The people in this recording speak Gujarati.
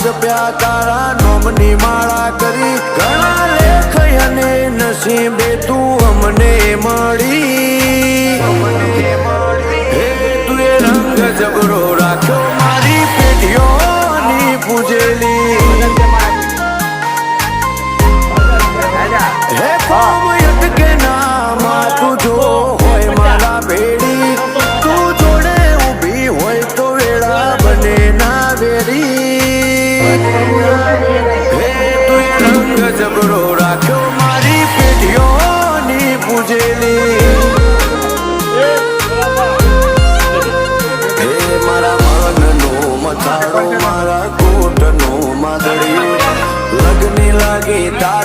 જપ્યા તારા નોમની માળા કરી ઘણા લેખ અને નસીબે તું અમને મળી હે તું એ રંગ જબરો રાખ્યો મારી પેઢીઓની પૂજેલી હે કોમ અટકે નામાં તું જો હોય મારા ભેડી તું જોડે ઊભી હોય તો વેળા બને ના વેરી હે તું એ રંગ જબરો રાખ્યો મારી પેઢીઓની પૂજેલી હે મારા મનનો મથાળો મારા કોટનો માદડી લગની લાગી તાર